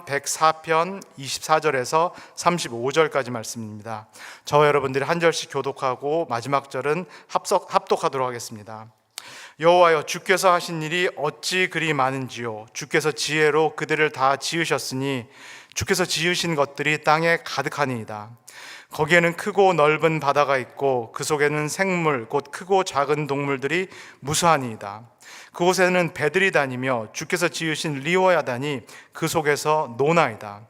104편 24절에서 35절까지 말씀입니다. 저와 여러분들이 한 절씩 교독하고 마지막 절은 합독하도록 하겠습니다. 여호와여, 주께서 하신 일이 어찌 그리 많은지요. 주께서 지혜로 그들을 다 지으셨으니 주께서 지으신 것들이 땅에 가득하니이다. 거기에는 크고 넓은 바다가 있고 그 속에는 생물 곧 크고 작은 동물들이 무수하니이다. 그곳에는 배들이 다니며 주께서 지으신 리워야단이 그 속에서 노나이다.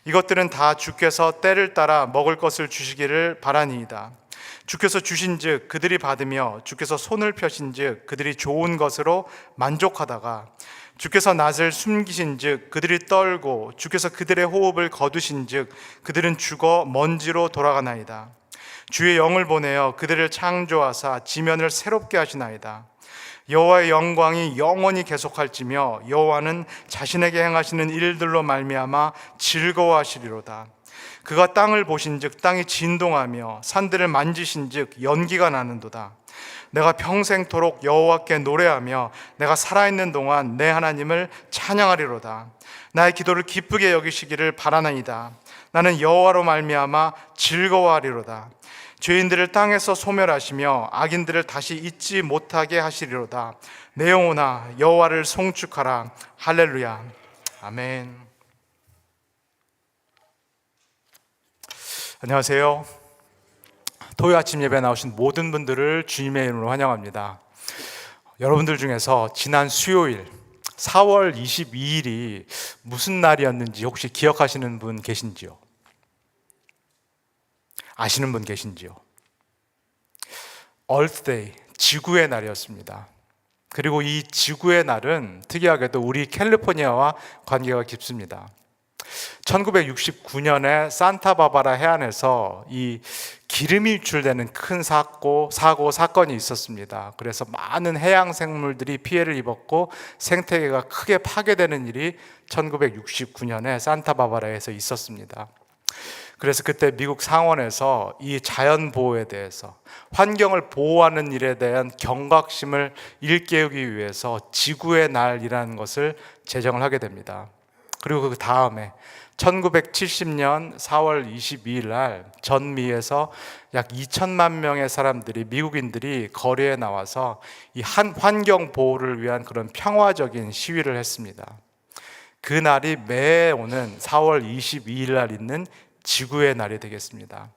이것들은 다 주께서 때를 따라 먹을 것을 주시기를 바라니이다. 주께서 주신즉 그들이 받으며 주께서 손을 펴신즉 그들이 좋은 것으로 만족하다가 주께서 낯을 숨기신즉 그들이 떨고 주께서 그들의 호흡을 거두신즉 그들은 죽어 먼지로 돌아가나이다. 주의 영을 보내어 그들을 창조하사 지면을 새롭게 하시나이다. 여호와의 영광이 영원히 계속할지며 여호와는 자신에게 행하시는 일들로 말미암아 즐거워하시리로다. 그가 땅을 보신즉 땅이 진동하며 산들을 만지신즉 연기가 나는도다. 내가 평생토록 여호와께 노래하며 내가 살아있는 동안 내 하나님을 찬양하리로다. 나의 기도를 기쁘게 여기시기를 바라나이다. 나는 여호와로 말미암아 즐거워하리로다. 죄인들을 땅에서 소멸하시며 악인들을 다시 잊지 못하게 하시리로다. 내 영혼아 여호와를 송축하라. 할렐루야. 아멘. 안녕하세요. 토요 아침 예배에 나오신 모든 분들을 주님의 이름으로 환영합니다. 여러분들 중에서 지난 수요일 4월 22일이 무슨 날이었는지 혹시 기억하시는 분 계신지요? 아시는 분 계신지요? Earth Day, 지구의 날이었습니다. 그리고 이 지구의 날은 특이하게도 우리 캘리포니아와 관계가 깊습니다. 1969년에 산타바바라 해안에서 이 기름이 유출되는 큰 사건이 있었습니다. 그래서 많은 해양 생물들이 피해를 입었고 생태계가 크게 파괴되는 일이 1969년에 산타바바라에서 있었습니다. 그래서 그때 미국 상원에서 이 자연 보호에 대해서, 환경을 보호하는 일에 대한 경각심을 일깨우기 위해서 지구의 날이라는 것을 제정을 하게 됩니다. 그리고 그 다음에 1970년 4월 22일 날 전미에서 약 2천만 명의 사람들이, 미국인들이 거리에 나와서 이 환경 보호를 위한 그런 평화적인 시위를 했습니다. 그 날이 매해 오는 4월 22일 날 있는 지구의 날이 되겠습니다.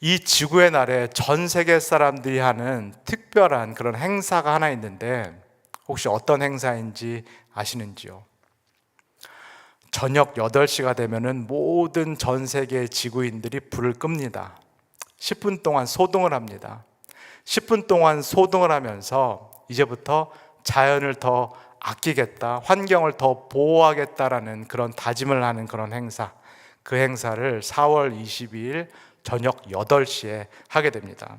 이 지구의 날에 전 세계 사람들이 하는 특별한 그런 행사가 하나 있는데 혹시 어떤 행사인지 아시는지요? 저녁 8시가 되면은 모든 전 세계 지구인들이 불을 끕니다. 10분 동안 소등을 합니다. 10분 동안 소등을 하면서 이제부터 자연을 더 아끼겠다, 환경을 더 보호하겠다라는 그런 다짐을 하는 그런 행사, 그 행사를 4월 22일 저녁 8시에 하게 됩니다.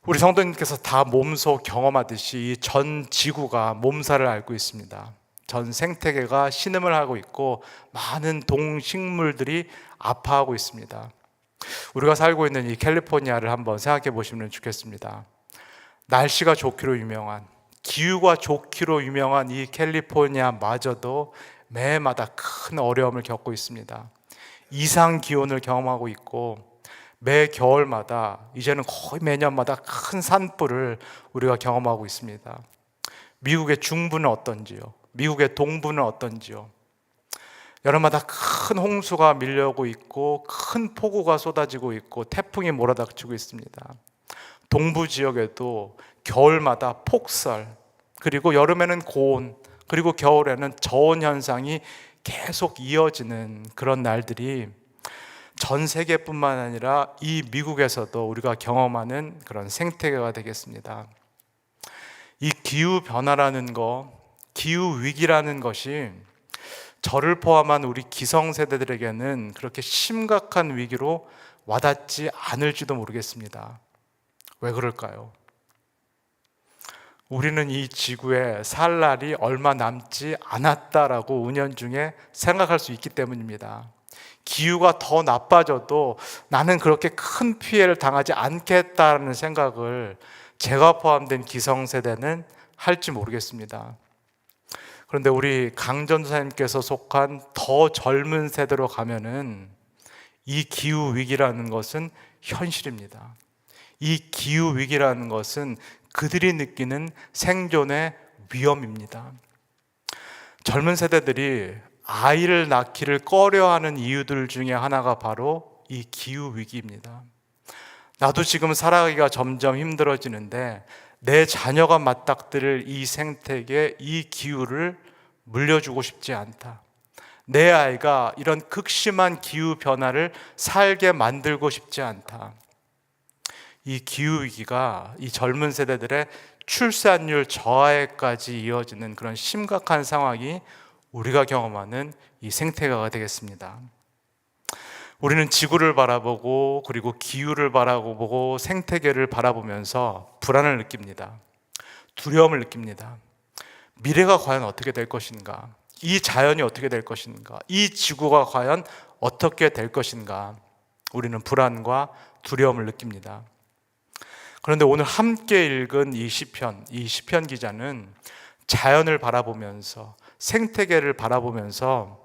우리 성도님께서 다 몸소 경험하듯이 전 지구가 몸살을 앓고 있습니다. 전 생태계가 신음을 하고 있고 많은 동식물들이 아파하고 있습니다. 우리가 살고 있는 이 캘리포니아를 한번 생각해 보시면 좋겠습니다. 날씨가 좋기로 유명한, 기후가 좋기로 유명한 이 캘리포니아마저도 매해마다 큰 어려움을 겪고 있습니다. 이상 기온을 경험하고 있고 매 겨울마다, 이제는 거의 매년마다 큰 산불을 우리가 경험하고 있습니다. 미국의 중부는 어떤지요? 미국의 동부는 어떤지요? 여름마다 큰 홍수가 밀려오고 있고 큰 폭우가 쏟아지고 있고 태풍이 몰아닥치고 있습니다. 동부 지역에도 겨울마다 폭설, 그리고 여름에는 고온, 그리고 겨울에는 저온 현상이 계속 이어지는 그런 날들이 전 세계뿐만 아니라 이 미국에서도 우리가 경험하는 그런 생태계가 되겠습니다. 이 기후 변화라는 거, 기후 위기라는 것이 저를 포함한 우리 기성세대들에게는 그렇게 심각한 위기로 와닿지 않을지도 모르겠습니다. 왜 그럴까요? 우리는 이 지구에 살 날이 얼마 남지 않았다라고 은연중에 생각할 수 있기 때문입니다. 기후가 더 나빠져도 나는 그렇게 큰 피해를 당하지 않겠다는 생각을 제가 포함된 기성세대는 할지 모르겠습니다. 그런데 우리 강 전도사님께서 속한 더 젊은 세대로 가면은 이 기후 위기라는 것은 현실입니다. 이 기후 위기라는 것은 그들이 느끼는 생존의 위험입니다. 젊은 세대들이 아이를 낳기를 꺼려하는 이유들 중에 하나가 바로 이 기후 위기입니다. 나도 지금 살아가기가 점점 힘들어지는데 내 자녀가 맞닥뜨릴 이 생태계, 이 기후를 물려주고 싶지 않다. 내 아이가 이런 극심한 기후 변화를 살게 만들고 싶지 않다. 이 기후 위기가 이 젊은 세대들의 출산율 저하에까지 이어지는 그런 심각한 상황이 우리가 경험하는 이 생태계가 되겠습니다. 우리는 지구를 바라보고 그리고 기후를 바라보고 생태계를 바라보면서 불안을 느낍니다. 두려움을 느낍니다. 미래가 과연 어떻게 될 것인가? 이 자연이 어떻게 될 것인가? 이 지구가 과연 어떻게 될 것인가? 우리는 불안과 두려움을 느낍니다. 그런데 오늘 함께 읽은 이 시편 기자는 자연을 바라보면서 생태계를 바라보면서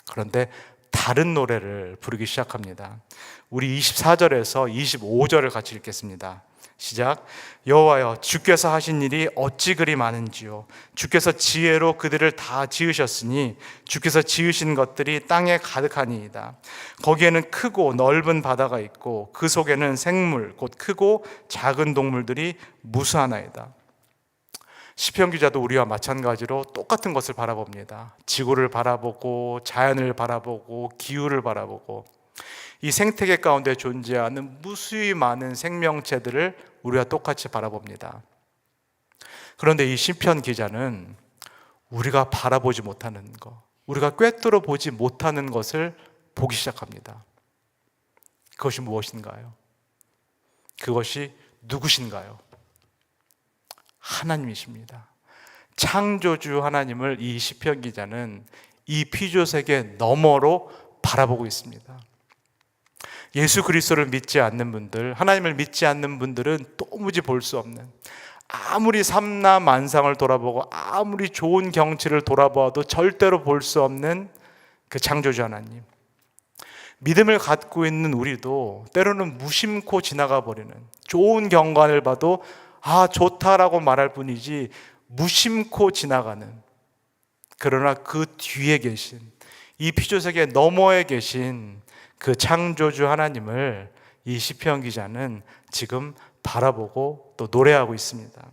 그런데 다른 노래를 부르기 시작합니다. 우리 24절에서 25절을 같이 읽겠습니다. 시작. 여호와여, 주께서 하신 일이 어찌 그리 많은지요. 주께서 지혜로 그들을 다 지으셨으니 주께서 지으신 것들이 땅에 가득하니이다. 거기에는 크고 넓은 바다가 있고 그 속에는 생물 곧 크고 작은 동물들이 무수하나이다. 시편 기자도 우리와 마찬가지로 똑같은 것을 바라봅니다. 지구를 바라보고 자연을 바라보고 기후를 바라보고 이 생태계 가운데 존재하는 무수히 많은 생명체들을 우리와 똑같이 바라봅니다. 그런데 이 시편 기자는 우리가 바라보지 못하는 것, 우리가 꿰뚫어 보지 못하는 것을 보기 시작합니다. 그것이 무엇인가요? 그것이 누구신가요? 하나님이십니다. 창조주 하나님을 이 시편 기자는 이 피조세계 너머로 바라보고 있습니다. 예수 그리스도를 믿지 않는 분들, 하나님을 믿지 않는 분들은 도무지 볼 수 없는, 아무리 삼라만상을 돌아보고 아무리 좋은 경치를 돌아보아도 절대로 볼 수 없는 그 창조주 하나님. 믿음을 갖고 있는 우리도 때로는 무심코 지나가 버리는, 좋은 경관을 봐도 좋다라고 말할 뿐이지 무심코 지나가는, 그러나 그 뒤에 계신, 이 피조세계 너머에 계신 그 창조주 하나님을 이 시편 기자는 지금 바라보고 또 노래하고 있습니다.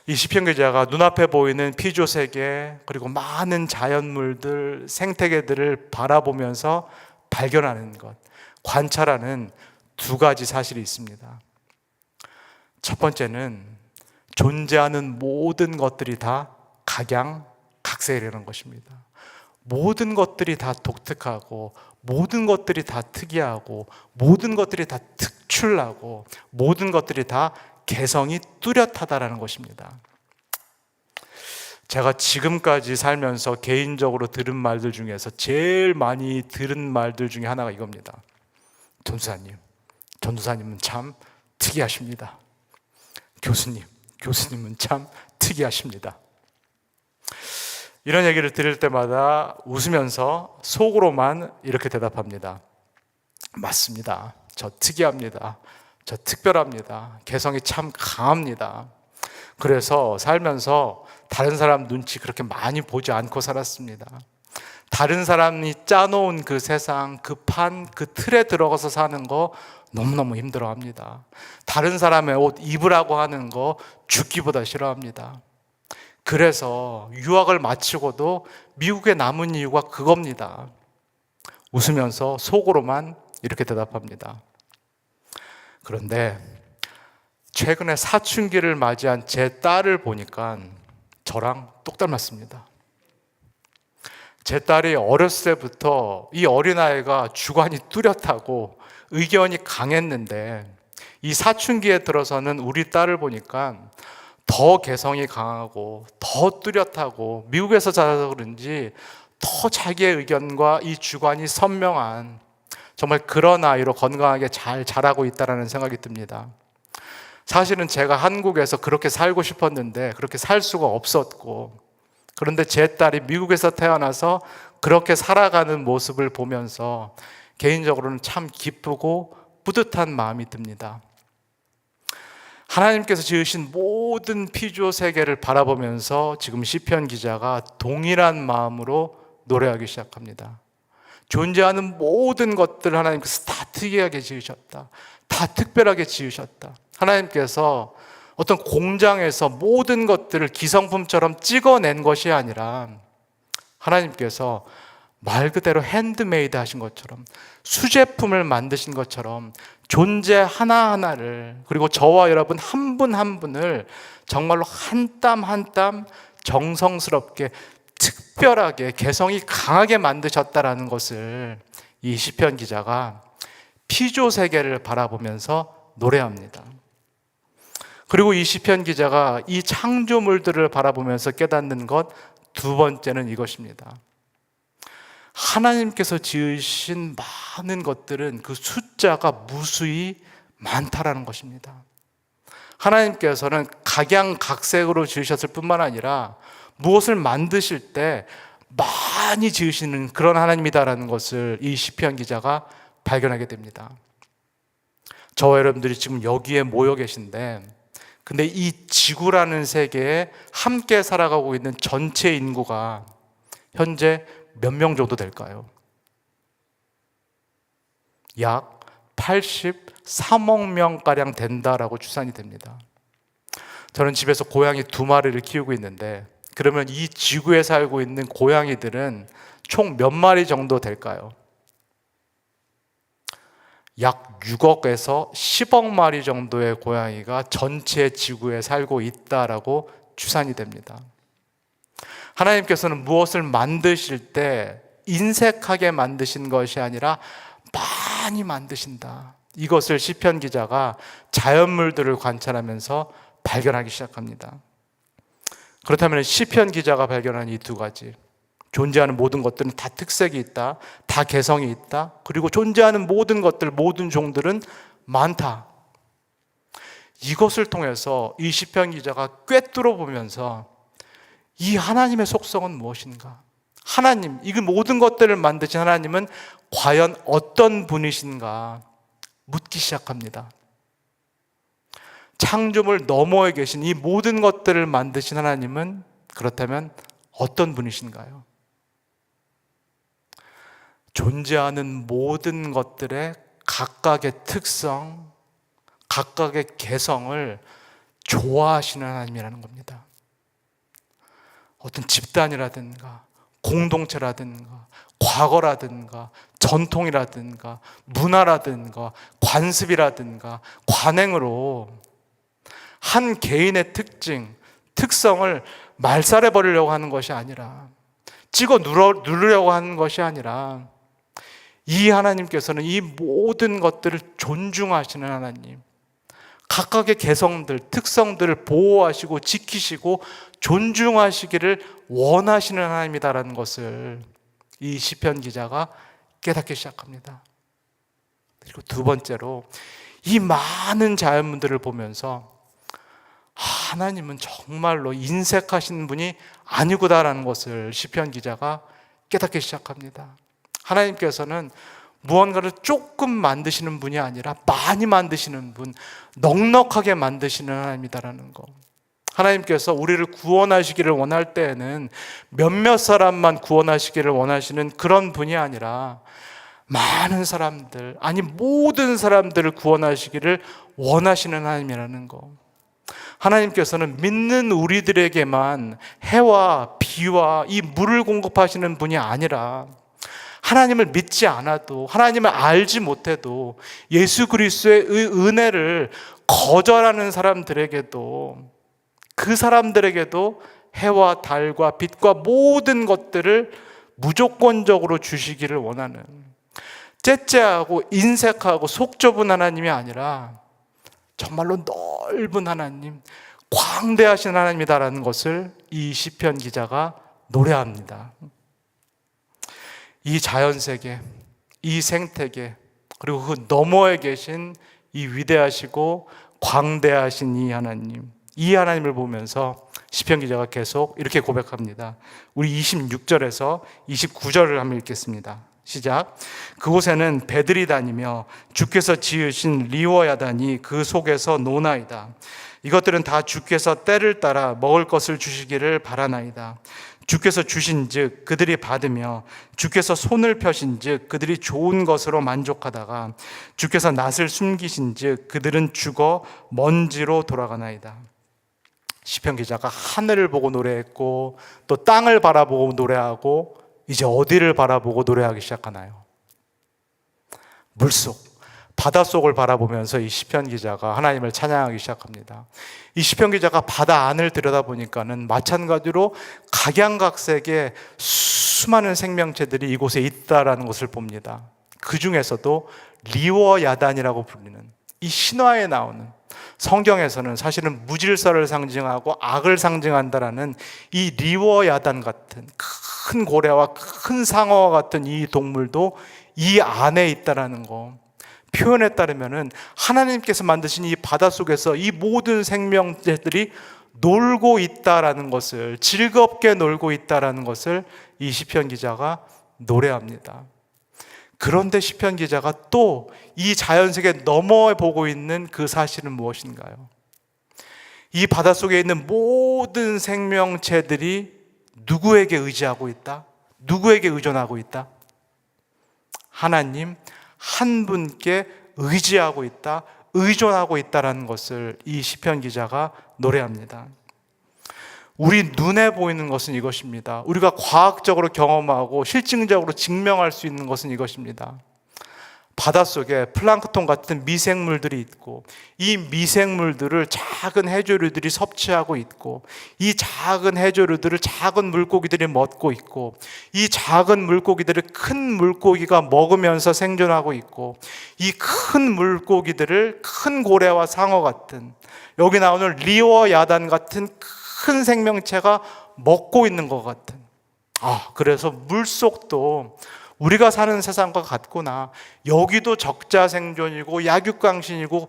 이 시편 기자가 눈앞에 보이는 피조세계 그리고 많은 자연물들, 생태계들을 바라보면서 발견하는 것, 관찰하는 두 가지 사실이 있습니다. 첫 번째는 존재하는 모든 것들이 다 각양각색이라는 것입니다. 모든 것들이 다 독특하고 모든 것들이 다 특이하고 모든 것들이 다 특출나고 모든 것들이 다 개성이 뚜렷하다라는 것입니다. 제가 지금까지 살면서 개인적으로 들은 말들 중에서 제일 많이 들은 말들 중에 하나가 이겁니다. 전도사님은 참 특이하십니다. 교수님은 참 특이하십니다. 이런 얘기를 들을 때마다 웃으면서 속으로만 이렇게 대답합니다. 맞습니다. 저 특이합니다. 저 특별합니다. 개성이 참 강합니다. 그래서 살면서 다른 사람 눈치 그렇게 많이 보지 않고 살았습니다. 다른 사람이 짜놓은 그 세상, 그 판, 그 틀에 들어가서 사는 거 너무너무 힘들어합니다. 다른 사람의 옷 입으라고 하는 거 죽기보다 싫어합니다. 그래서 유학을 마치고도 미국에 남은 이유가 그겁니다. 웃으면서 속으로만 이렇게 대답합니다. 그런데 최근에 사춘기를 맞이한 제 딸을 보니까 저랑 똑 닮았습니다. 제 딸이 어렸을 때부터 이 어린아이가 주관이 뚜렷하고 의견이 강했는데 이 사춘기에 들어서는 우리 딸을 보니까 더 개성이 강하고 더 뚜렷하고 미국에서 자라서 그런지 더 자기의 의견과 이 주관이 선명한 정말 그런 아이로 건강하게 잘 자라고 있다는 생각이 듭니다. 사실은 제가 한국에서 그렇게 살고 싶었는데 그렇게 살 수가 없었고 그런데 제 딸이 미국에서 태어나서 그렇게 살아가는 모습을 보면서 개인적으로는 참 기쁘고 뿌듯한 마음이 듭니다. 하나님께서 지으신 모든 피조 세계를 바라보면서 지금 시편 기자가 동일한 마음으로 노래하기 시작합니다. 존재하는 모든 것들을 하나님께서 다 특이하게 지으셨다. 다 특별하게 지으셨다. 하나님께서 어떤 공장에서 모든 것들을 기성품처럼 찍어낸 것이 아니라 하나님께서 말 그대로 핸드메이드 하신 것처럼, 수제품을 만드신 것처럼 존재 하나하나를, 그리고 저와 여러분 한 분 한 분을 정말로 한 땀 한 땀 정성스럽게 특별하게 개성이 강하게 만드셨다라는 것을 이 시편 기자가 피조 세계를 바라보면서 노래합니다. 그리고 이 시편 기자가 이 창조물들을 바라보면서 깨닫는 것 두 번째는 이것입니다. 하나님께서 지으신 많은 것들은 그 숫자가 무수히 많다라는 것입니다. 하나님께서는 각양각색으로 지으셨을 뿐만 아니라 무엇을 만드실 때 많이 지으시는 그런 하나님이다라는 것을 이 시편 기자가 발견하게 됩니다. 저와 여러분들이 지금 여기에 모여 계신데, 근데 이 지구라는 세계에 함께 살아가고 있는 전체 인구가 현재 몇 명 정도 될까요? 약 83억 명가량 된다라고 추산이 됩니다. 저는 집에서 고양이 2마리를 키우고 있는데, 그러면 이 지구에 살고 있는 고양이들은 총 몇 마리 정도 될까요? 약 6억에서 10억 마리 정도의 고양이가 전체 지구에 살고 있다라고 추산이 됩니다. 하나님께서는 무엇을 만드실 때 인색하게 만드신 것이 아니라 많이 만드신다. 이것을 시편 기자가 자연물들을 관찰하면서 발견하기 시작합니다. 그렇다면 시편 기자가 발견한 이 두 가지, 존재하는 모든 것들은 다 특색이 있다, 다 개성이 있다, 그리고 존재하는 모든 것들, 모든 종들은 많다. 이것을 통해서 이 시편 기자가 꿰뚫어 보면서 이 하나님의 속성은 무엇인가? 하나님, 이 모든 것들을 만드신 하나님은 과연 어떤 분이신가 묻기 시작합니다. 창조물 너머에 계신 이 모든 것들을 만드신 하나님은 그렇다면 어떤 분이신가요? 존재하는 모든 것들의 각각의 특성, 각각의 개성을 좋아하시는 하나님이라는 겁니다. 어떤 집단이라든가 공동체라든가 과거라든가 전통이라든가 문화라든가 관습이라든가 관행으로 한 개인의 특성을 말살해 버리려고 하는 것이 아니라, 찍어 누르려고 하는 것이 아니라, 이 하나님께서는 이 모든 것들을 존중하시는 하나님, 각각의 개성들, 특성들을 보호하시고 지키시고 존중하시기를 원하시는 하나님이다라는 것을 이 시편 기자가 깨닫기 시작합니다. 그리고 두 번째로, 이 많은 자연물들을 보면서 하나님은 정말로 인색하신 분이 아니구나라는 것을 시편 기자가 깨닫기 시작합니다. 하나님께서는 무언가를 조금 만드시는 분이 아니라 많이 만드시는 분, 넉넉하게 만드시는 하나님이다라는 것. 하나님께서 우리를 구원하시기를 원할 때에는 몇몇 사람만 구원하시기를 원하시는 그런 분이 아니라 많은 사람들, 아니 모든 사람들을 구원하시기를 원하시는 하나님이라는 것. 하나님께서는 믿는 우리들에게만 해와 비와 이 물을 공급하시는 분이 아니라, 하나님을 믿지 않아도, 하나님을 알지 못해도 예수 그리스도의 은혜를 거절하는 사람들에게도, 그 사람들에게도 해와 달과 빛과 모든 것들을 무조건적으로 주시기를 원하는, 째째하고 인색하고 속 좁은 하나님이 아니라 정말로 넓은 하나님, 광대하신 하나님이다라는 것을 이 시편 기자가 노래합니다. 이 자연세계, 이 생태계, 그리고 그 너머에 계신 이 위대하시고 광대하신 이 하나님, 이 하나님을 보면서 시편 기자가 계속 이렇게 고백합니다. 우리 26절에서 29절을 한번 읽겠습니다. 시작. 그곳에는 배들이 다니며 주께서 지으신 리워야단이 그 속에서 노나이다. 이것들은 다 주께서 때를 따라 먹을 것을 주시기를 바라나이다. 주께서 주신즉 그들이 받으며 주께서 손을 펴신즉 그들이 좋은 것으로 만족하다가 주께서 낯을 숨기신즉 그들은 죽어 먼지로 돌아가나이다. 시편 기자가 하늘을 보고 노래했고 또 땅을 바라보고 노래하고 이제 어디를 바라보고 노래하기 시작하나요? 물속, 바닷속을 바라보면서 이 시편 기자가 하나님을 찬양하기 시작합니다. 이 시편 기자가 바다 안을 들여다보니까는 마찬가지로 각양각색의 수많은 생명체들이 이곳에 있다라는 것을 봅니다. 그 중에서도 리워야단이라고 불리는 이 신화에 나오는, 성경에서는 사실은 무질서를 상징하고 악을 상징한다라는 이 리워야단 같은 큰 고래와 큰 상어와 같은 이 동물도 이 안에 있다라는 거, 표현에 따르면은 하나님께서 만드신 이 바닷속에서 이 모든 생명체들이 놀고 있다라는 것을, 즐겁게 놀고 있다라는 것을 이 시편 기자가 노래합니다. 그런데 시편 기자가 또 이 자연세계 너머에 보고 있는 그 사실은 무엇인가요? 이 바닷속에 있는 모든 생명체들이 누구에게 의지하고 있다? 누구에게 의존하고 있다? 하나님 한 분께 의지하고 있다, 의존하고 있다라는 것을 이 시편 기자가 노래합니다. 우리 눈에 보이는 것은 이것입니다. 우리가 과학적으로 경험하고 실증적으로 증명할 수 있는 것은 이것입니다. 바닷속에 플랑크톤 같은 미생물들이 있고 이 미생물들을 작은 해조류들이 섭취하고 있고 이 작은 해조류들을 작은 물고기들이 먹고 있고 이 작은 물고기들을 큰 물고기가 먹으면서 생존하고 있고 이 큰 물고기들을 큰 고래와 상어 같은, 여기 나오는 리워야단 같은 큰 생명체가 먹고 있는 것 같은, 그래서 물속도 우리가 사는 세상과 같구나. 여기도 적자생존이고 약육강신이고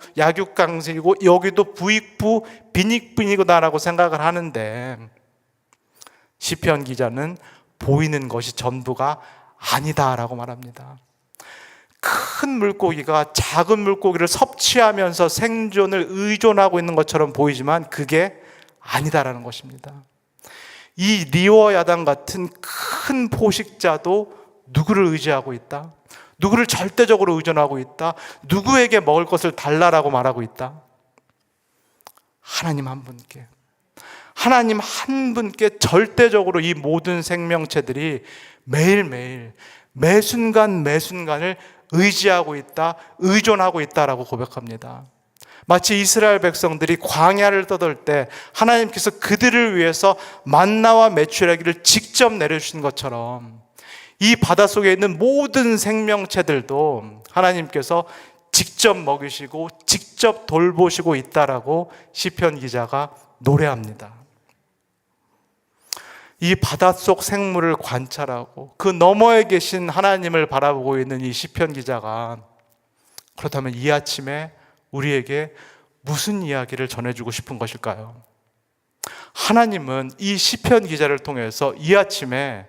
여기도 부익부 빈익빈이구나라고 생각을 하는데, 시편 기자는 보이는 것이 전부가 아니다라고 말합니다. 큰 물고기가 작은 물고기를 섭취하면서 생존을 의존하고 있는 것처럼 보이지만 그게 아니다라는 것입니다. 이 리워야단 같은 큰 포식자도 누구를 의지하고 있다? 누구를 절대적으로 의존하고 있다? 누구에게 먹을 것을 달라라고 말하고 있다? 하나님 한 분께. 하나님 한 분께 절대적으로 이 모든 생명체들이 매일매일 매순간 매순간을 의지하고 있다, 의존하고 있다라고 고백합니다. 마치 이스라엘 백성들이 광야를 떠돌 때 하나님께서 그들을 위해서 만나와 메추라기를 직접 내려주신 것처럼 이 바닷속에 있는 모든 생명체들도 하나님께서 직접 먹이시고 직접 돌보시고 있다라고 시편 기자가 노래합니다. 이 바닷속 생물을 관찰하고 그 너머에 계신 하나님을 바라보고 있는 이 시편 기자가 그렇다면 이 아침에 우리에게 무슨 이야기를 전해주고 싶은 것일까요? 하나님은 이 시편 기자를 통해서 이 아침에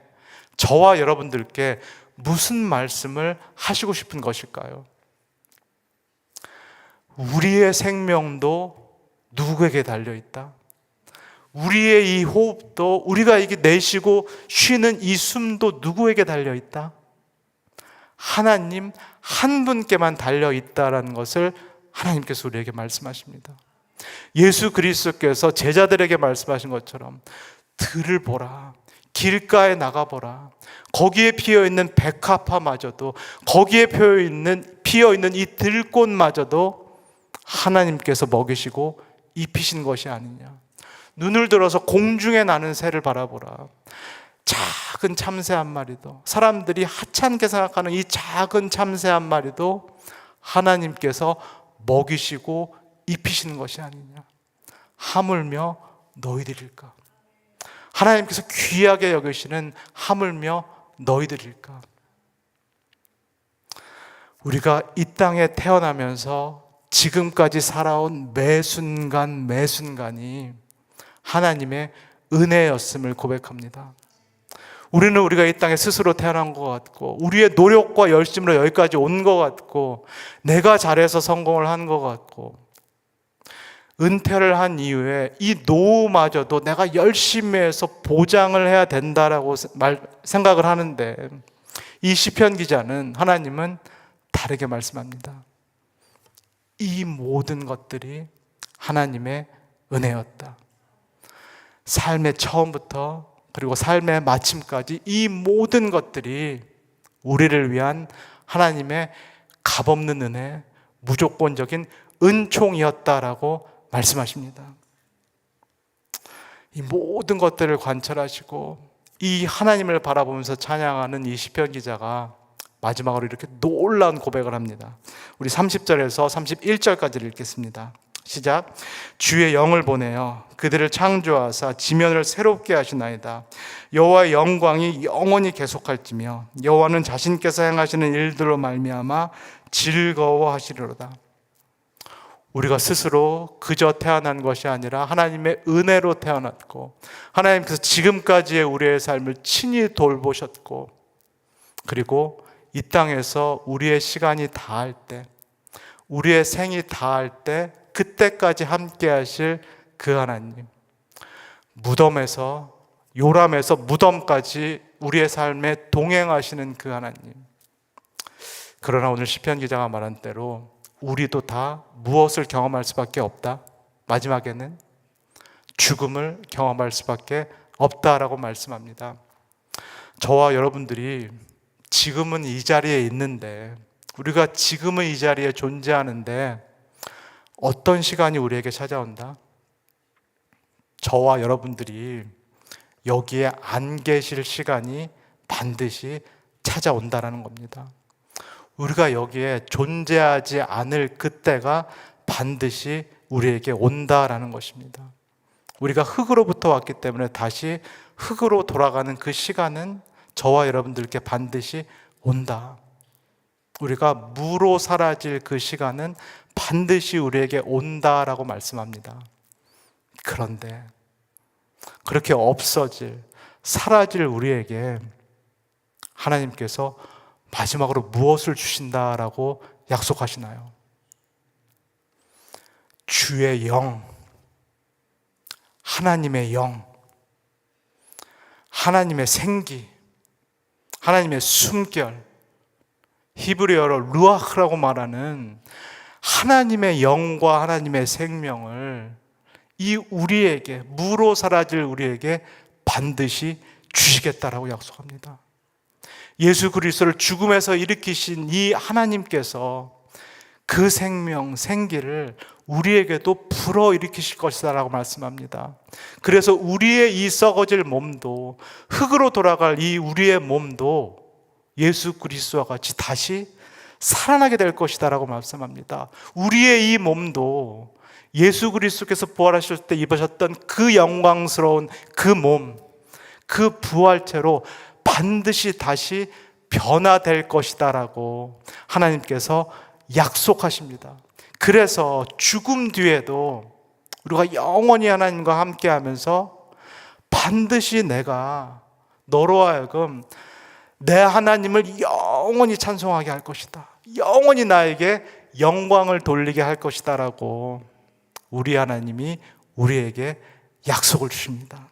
저와 여러분들께 무슨 말씀을 하시고 싶은 것일까요? 우리의 생명도 누구에게 달려있다. 우리의 이 호흡도, 우리가 이게 내쉬고 쉬는 이 숨도 누구에게 달려있다. 하나님 한 분께만 달려있다라는 것을 하나님께서 우리에게 말씀하십니다. 예수 그리스도께서 제자들에게 말씀하신 것처럼 들을 보라, 길가에 나가보라. 거기에 피어있는 백합화마저도, 거기에 피어있는 이 들꽃마저도 하나님께서 먹이시고 입히신 것이 아니냐. 눈을 들어서 공중에 나는 새를 바라보라. 작은 참새 한 마리도, 사람들이 하찮게 생각하는 이 작은 참새 한 마리도 하나님께서 먹이시고 입히시는 것이 아니냐. 하물며 너희들일까? 하나님께서 귀하게 여기시는 하물며 너희들일까? 우리가 이 땅에 태어나면서 지금까지 살아온 매 순간 매 순간이 하나님의 은혜였음을 고백합니다. 우리는 우리가 이 땅에 스스로 태어난 것 같고, 우리의 노력과 열심으로 여기까지 온 것 같고, 내가 잘해서 성공을 한 것 같고, 은퇴를 한 이후에 이 노후마저도 내가 열심히 해서 보장을 해야 된다라고 생각을 하는데, 이 시편 기자는, 하나님은 다르게 말씀합니다. 이 모든 것들이 하나님의 은혜였다. 삶의 처음부터 그리고 삶의 마침까지 이 모든 것들이 우리를 위한 하나님의 값없는 은혜, 무조건적인 은총이었다라고 말씀하십니다. 이 모든 것들을 관찰하시고 이 하나님을 바라보면서 찬양하는 이 시편 기자가 마지막으로 이렇게 놀라운 고백을 합니다. 우리 30절에서 31절까지를 읽겠습니다. 시작. 주의 영을 보내어 그들을 창조하사 지면을 새롭게 하시나이다. 여호와의 영광이 영원히 계속할지며 여호와는 자신께서 행하시는 일들로 말미암아 즐거워하시리로다. 우리가 스스로 그저 태어난 것이 아니라 하나님의 은혜로 태어났고, 하나님께서 지금까지의 우리의 삶을 친히 돌보셨고, 그리고 이 땅에서 우리의 시간이 다할 때, 우리의 생이 다할 때 그때까지 함께 하실 그 하나님, 무덤에서, 요람에서 무덤까지 우리의 삶에 동행하시는 그 하나님. 그러나 오늘 시편 기자가 말한 대로 우리도 다 무엇을 경험할 수밖에 없다? 마지막에는 죽음을 경험할 수밖에 없다라고 말씀합니다. 저와 여러분들이 지금은 이 자리에 있는데, 우리가 지금은 이 자리에 존재하는데 어떤 시간이 우리에게 찾아온다? 저와 여러분들이 여기에 안 계실 시간이 반드시 찾아온다라는 겁니다. 우리가 여기에 존재하지 않을 그때가 반드시 우리에게 온다라는 것입니다. 우리가 흙으로부터 왔기 때문에 다시 흙으로 돌아가는 그 시간은 저와 여러분들께 반드시 온다. 우리가 무로 사라질 그 시간은 반드시 우리에게 온다라고 말씀합니다. 그런데 그렇게 없어질, 사라질 우리에게 하나님께서 마지막으로 무엇을 주신다라고 약속하시나요? 주의 영, 하나님의 영, 하나님의 생기, 하나님의 숨결, 히브리어로 루아흐라고 말하는 하나님의 영과 하나님의 생명을 이 우리에게, 무로 사라질 우리에게 반드시 주시겠다라고 약속합니다. 예수 그리스도를 죽음에서 일으키신 이 하나님께서 그 생명, 생기를 우리에게도 불어일으키실 것이다 라고 말씀합니다. 그래서 우리의 이 썩어질 몸도, 흙으로 돌아갈 이 우리의 몸도 예수 그리스도와 같이 다시 살아나게 될 것이다 라고 말씀합니다. 우리의 이 몸도 예수 그리스도께서 부활하실 때 입으셨던 그 영광스러운 그 몸, 그 부활체로 반드시 다시 변화될 것이다 라고 하나님께서 약속하십니다. 그래서 죽음 뒤에도 우리가 영원히 하나님과 함께 하면서 반드시 내가 너로 하여금 내 하나님을 영원히 찬송하게 할 것이다, 영원히 나에게 영광을 돌리게 할 것이다 라고 우리 하나님이 우리에게 약속을 주십니다.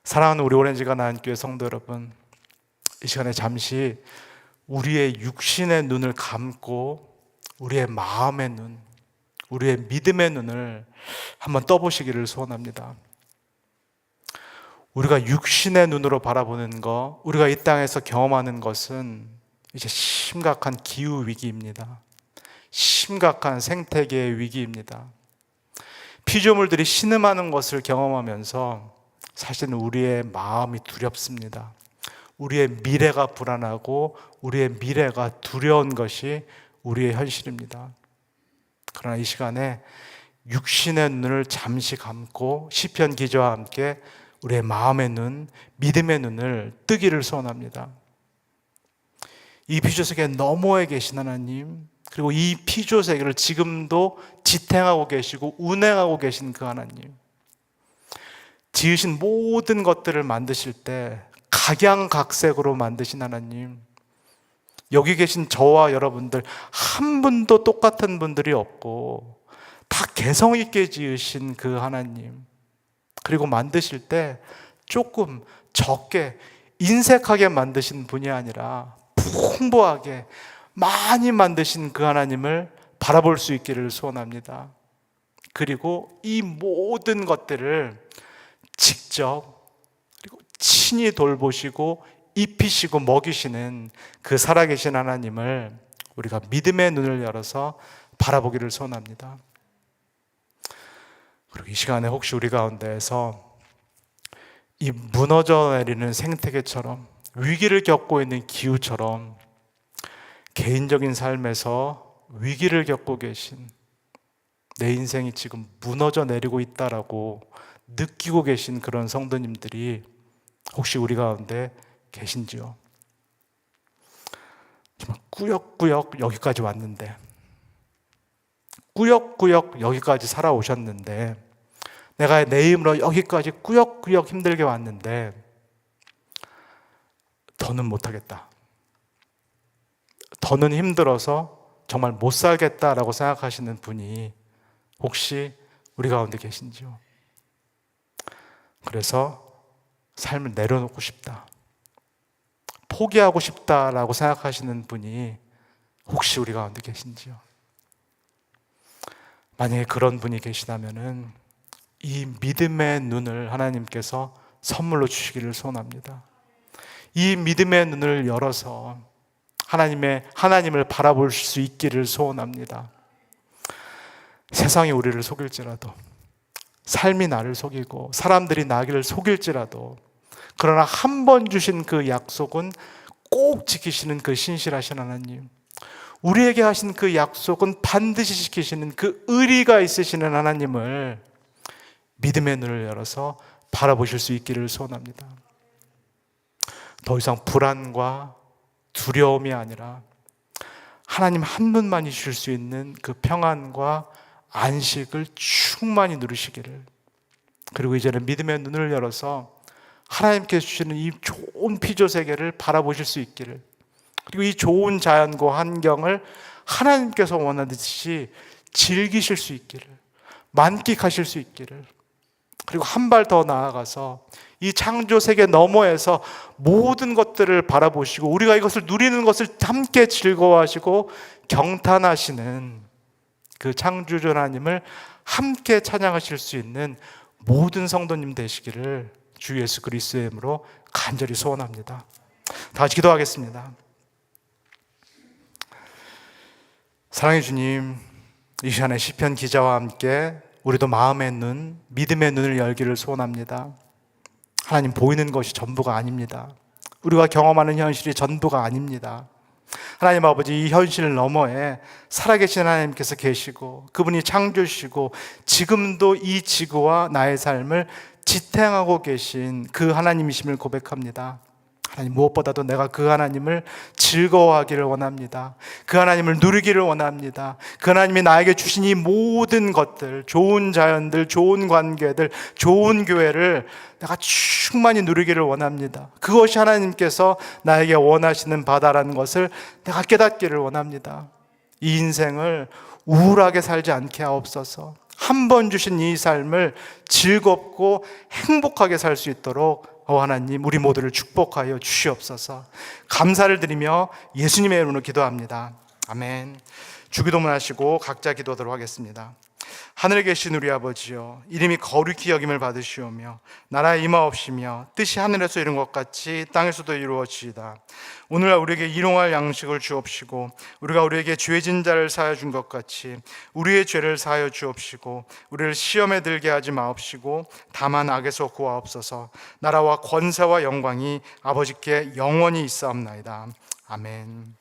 사랑하는 우리 오렌지가 나은교회 성도 여러분, 이 시간에 잠시 우리의 육신의 눈을 감고 우리의 마음의 눈, 우리의 믿음의 눈을 한번 떠보시기를 소원합니다. 우리가 육신의 눈으로 바라보는 것, 우리가 이 땅에서 경험하는 것은 이제 심각한 기후 위기입니다. 심각한 생태계의 위기입니다. 피조물들이 신음하는 것을 경험하면서 사실은 우리의 마음이 두렵습니다. 우리의 미래가 불안하고 우리의 미래가 두려운 것이 우리의 현실입니다. 그러나 이 시간에 육신의 눈을 잠시 감고 시편 기자와 함께 우리의 마음의 눈, 믿음의 눈을 뜨기를 소원합니다. 이 피조세계 너머에 계신 하나님, 그리고 이 피조세계를 지금도 지탱하고 계시고 운행하고 계신 그 하나님, 지으신 모든 것들을 만드실 때 각양각색으로 만드신 하나님, 여기 계신 저와 여러분들 한 분도 똑같은 분들이 없고 다 개성 있게 지으신 그 하나님, 그리고 만드실 때 조금 적게 인색하게 만드신 분이 아니라 풍부하게 많이 만드신 그 하나님을 바라볼 수 있기를 소원합니다. 그리고 이 모든 것들을 직접 그리고 친히 돌보시고 입히시고 먹이시는 그 살아계신 하나님을 우리가 믿음의 눈을 열어서 바라보기를 소원합니다. 그리고 이 시간에 혹시 우리 가운데에서 이 무너져 내리는 생태계처럼, 위기를 겪고 있는 기후처럼 개인적인 삶에서 위기를 겪고 계신, 내 인생이 지금 무너져 내리고 있다라고 느끼고 계신 그런 성도님들이 혹시 우리 가운데 계신지요? 정말 꾸역꾸역 여기까지 왔는데, 꾸역꾸역 여기까지 살아오셨는데, 내가 내 힘으로 여기까지 꾸역꾸역 힘들게 왔는데 더는 못하겠다, 더는 힘들어서 정말 못 살겠다라고 생각하시는 분이 혹시 우리 가운데 계신지요? 그래서 삶을 내려놓고 싶다, 포기하고 싶다라고 생각하시는 분이 혹시 우리 가운데 계신지요? 만약에 그런 분이 계시다면은 이 믿음의 눈을 하나님께서 선물로 주시기를 소원합니다. 이 믿음의 눈을 열어서 하나님을 바라볼 수 있기를 소원합니다. 세상이 우리를 속일지라도, 삶이 나를 속이고 사람들이 나를 속일지라도, 그러나 한 번 주신 그 약속은 꼭 지키시는 그 신실하신 하나님, 우리에게 하신 그 약속은 반드시 지키시는 그 의리가 있으시는 하나님을 믿음의 눈을 열어서 바라보실 수 있기를 소원합니다. 더 이상 불안과 두려움이 아니라 하나님 한 분만이 주실 수 있는 그 평안과 안식을 충만히 누리시기를, 그리고 이제는 믿음의 눈을 열어서 하나님께서 주시는 이 좋은 피조 세계를 바라보실 수 있기를, 그리고 이 좋은 자연과 환경을 하나님께서 원하듯이 즐기실 수 있기를, 만끽하실 수 있기를, 그리고 한 발 더 나아가서 이 창조 세계 너머에서 모든 것들을 바라보시고 우리가 이것을 누리는 것을 함께 즐거워하시고 경탄하시는 그 창조주 하나님을 함께 찬양하실 수 있는 모든 성도님 되시기를 주 예수 그리스도의 이름으로 간절히 소원합니다. 다 같이 기도하겠습니다. 사랑해 주님, 이 시간에 시편 기자와 함께 우리도 마음의 눈, 믿음의 눈을 열기를 소원합니다. 하나님, 보이는 것이 전부가 아닙니다. 우리가 경험하는 현실이 전부가 아닙니다. 하나님 아버지, 이 현실 너머에 살아계신 하나님께서 계시고 그분이 창조주시고 지금도 이 지구와 나의 삶을 지탱하고 계신 그 하나님이심을 고백합니다. 하나님, 무엇보다도 내가 그 하나님을 즐거워하기를 원합니다. 그 하나님을 누리기를 원합니다. 그 하나님이 나에게 주신 이 모든 것들, 좋은 자연들, 좋은 관계들, 좋은 교회를 내가 충만히 누리기를 원합니다. 그것이 하나님께서 나에게 원하시는 바다라는 것을 내가 깨닫기를 원합니다. 이 인생을 우울하게 살지 않게 하옵소서. 한 번 주신 이 삶을 즐겁고 행복하게 살 수 있도록 하나님, 우리 모두를 축복하여 주시옵소서. 감사를 드리며 예수님의 이름으로 기도합니다. 아멘. 주기도문 하시고 각자 기도하도록 하겠습니다. 하늘에 계신 우리 아버지여, 이름이 거룩히 여김을 받으시오며 나라의 임하옵시며 뜻이 하늘에서 이룬 것 같이 땅에서도 이루어지이다. 오늘날 우리에게 일용할 양식을 주옵시고 우리가 우리에게 죄진 자를 사하여 준 것 같이 우리의 죄를 사하여 주옵시고 우리를 시험에 들게 하지 마옵시고 다만 악에서 구하옵소서. 나라와 권세와 영광이 아버지께 영원히 있사옵나이다. 아멘.